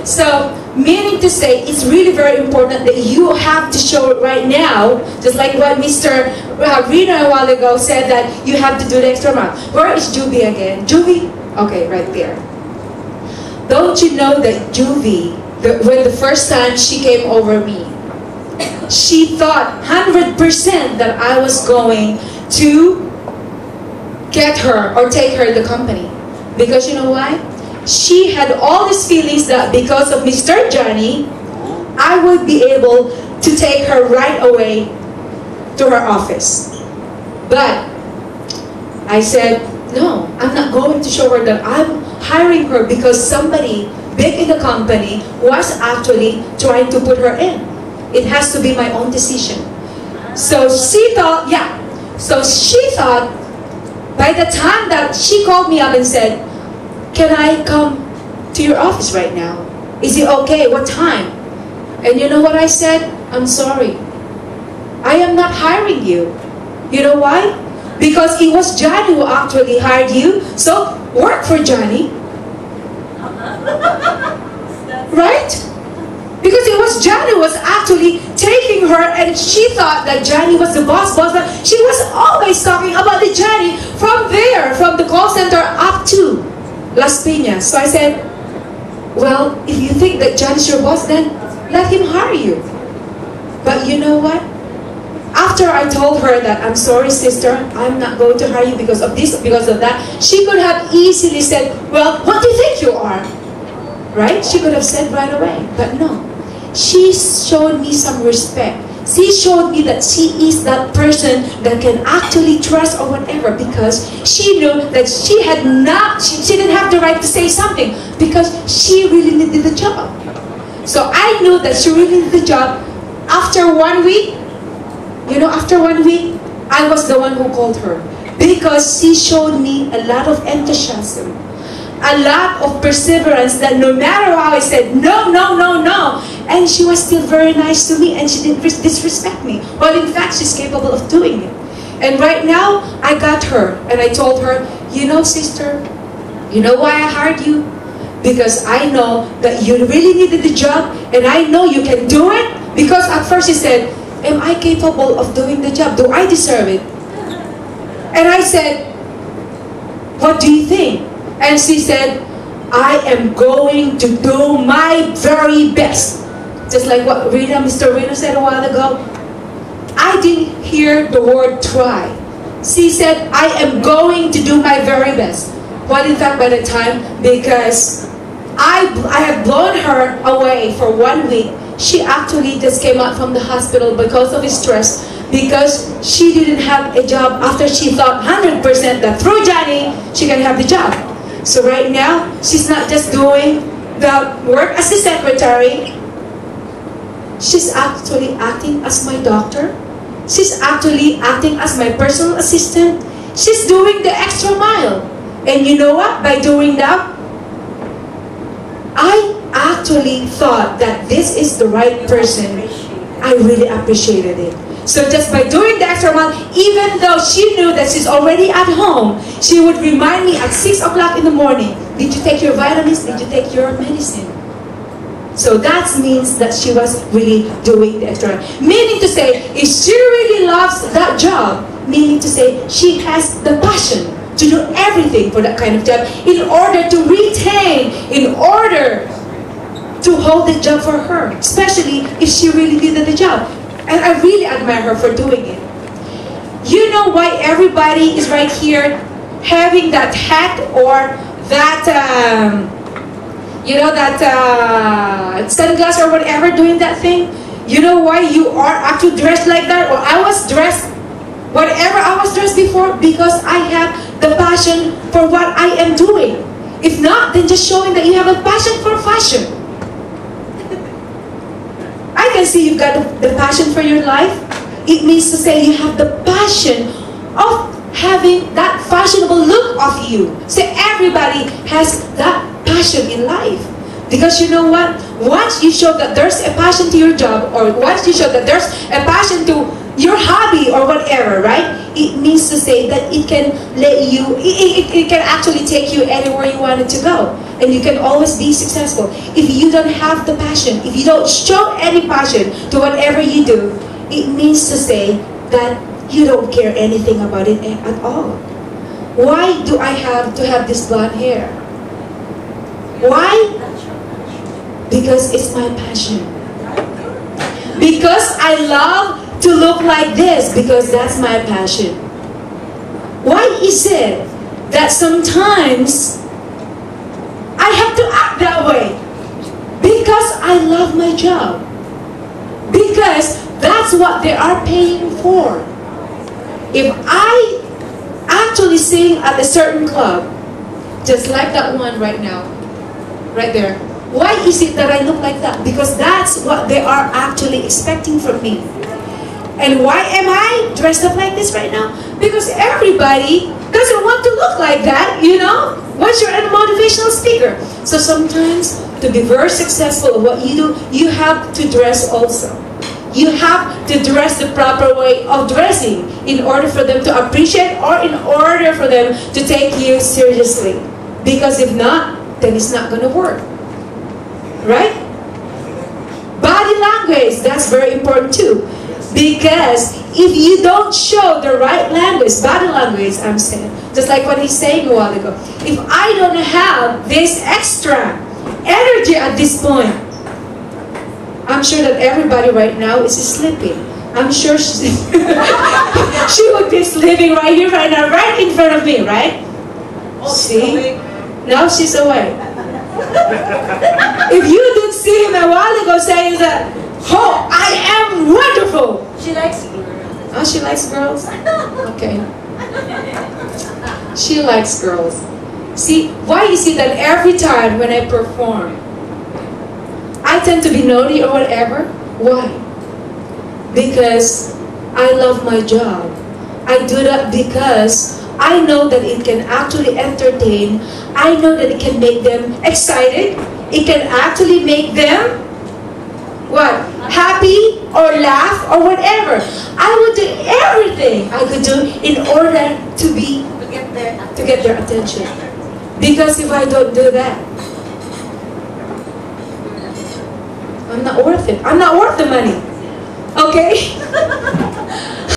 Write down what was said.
So, meaning to say, it's really very important that you have to show it right now, just like what Mr. Reno a while ago said, that you have to do the extra mile. Where is Juvie again? Juvie? Okay, right there. Don't you know that Juvie, when the first time she came over me, she thought 100% that I was going to get her or take her to the company. Because you know why? She had all these feelings that because of Mr. Johnny, I would be able to take her right away to her office. But I said, no, I'm not going to show her that I'm hiring her because somebody big in the company was actually trying to put her in. It has to be my own decision. So she thought, So she thought, by the time that she called me up and said, can I come to your office right now? Is it okay? What time? And you know what I said? I'm sorry. I am not hiring you. You know why? Because it was Johnny who actually hired you. So work for Johnny. Right? Because it was Johnny who was actually taking her, and she thought that Johnny was the boss. But she was always talking about the Johnny from there, from the call center up to Las Piñas. So I said, well, if you think that Johnny's your boss, then let him hire you. But you know what? After I told her that, I'm sorry sister, I'm not going to hire you because of this, because of that, she could have easily said, well, what do you think you are? Right? She could have said right away. But no. She showed me some respect. She showed me that she is that person that can actually trust or whatever, because she knew that she didn't have the right to say something because she really needed the job. So I knew that she really needed the job. After 1 week, after 1 week, I was the one who called her because she showed me a lot of enthusiasm, a lot of perseverance, that no matter how I said no, no, no, no, and she was still very nice to me and she didn't disrespect me. Well, in fact, she's capable of doing it. And right now, I got her and I told her, you know, sister, you know why I hired you? Because I know that you really needed the job and I know you can do it. Because at first she said, am I capable of doing the job? Do I deserve it? And I said, what do you think? And she said, I am going to do my very best. Just like what Mr. Reno said a while ago. I didn't hear the word try. She said, I am going to do my very best. Well, in fact, by the time, because I have blown her away for 1 week, she actually just came out from the hospital because of stress, because she didn't have a job after she thought 100% that through Johnny, she can have the job. So right now, she's not just doing the work as a secretary. She's actually acting as my doctor. She's actually acting as my personal assistant. She's doing the extra mile. And you know what? By doing that, I actually thought that this is the right person. I really appreciated it. So just by doing the extra mile, even though she knew that she's already at home, she would remind me at 6 o'clock in the morning, did you take your vitamins? Did you take your medicine? So that means that she was really doing the extra. Meaning to say, if she really loves that job, meaning to say, she has the passion to do everything for that kind of job in order to retain, in order to hold the job for her, especially if she really needed the job. And I really admire her for doing it. You know why everybody is right here having that hat or that, sunglass or whatever, doing that thing? You know why you are actually dressed like that? Or I was dressed, whatever I was dressed before, because I have the passion for what I am doing. If not, then just showing that you have a passion for fashion. I can see you've got the passion for your life. It means to say you have the passion of having that fashionable look of you. So everybody has that passion in life. Because you know what? Once you show that there's a passion to your job, or once you show that there's a passion to your hobby or whatever, right? It means to say that it can let you, it can actually take you anywhere you wanted to go. and you can always be successful. If you don't have the passion, if you don't show any passion to whatever you do, it means to say that you don't care anything about it at all. Why do I have to have this blonde hair? Why? Because it's my passion. Because I love to look like this, because that's my passion. Why is it that sometimes I have to act that way? Because I love my job. Because that's what they are paying for. If I actually sing at a certain club, just like that one right now, right there, why is it that I look like that? Because that's what they are actually expecting from me. And why am I dressed up like this right now? Because everybody doesn't want to look like that, you know? Once you're a motivational speaker. So sometimes, to be very successful at what you do, you have to dress also. You have to dress the proper way of dressing in order for them to appreciate, or in order for them to take you seriously. Because if not, then it's not going to work. Right? Body language, that's very important too. Because if you don't show the right language, body language, I'm saying, just like what he's saying a while ago, if I don't have this extra energy at this point, I'm sure that everybody right now is sleeping. I'm sure she would be sleeping right here, right now, right in front of me, right? See? Now she's awake. If you did see him a while ago saying that, oh, I am wonderful. She likes girls. Oh, she likes girls? Okay. She likes girls. See, why is it that every time when I perform, I tend to be naughty or whatever? Why? Because I love my job. I do that because I know that it can actually entertain. I know that it can make them excited. It can actually make them, what? Happy or laugh or whatever. I would do everything I could do in order to get their attention. Because if I don't do that, I'm not worth it. I'm not worth the money. Okay?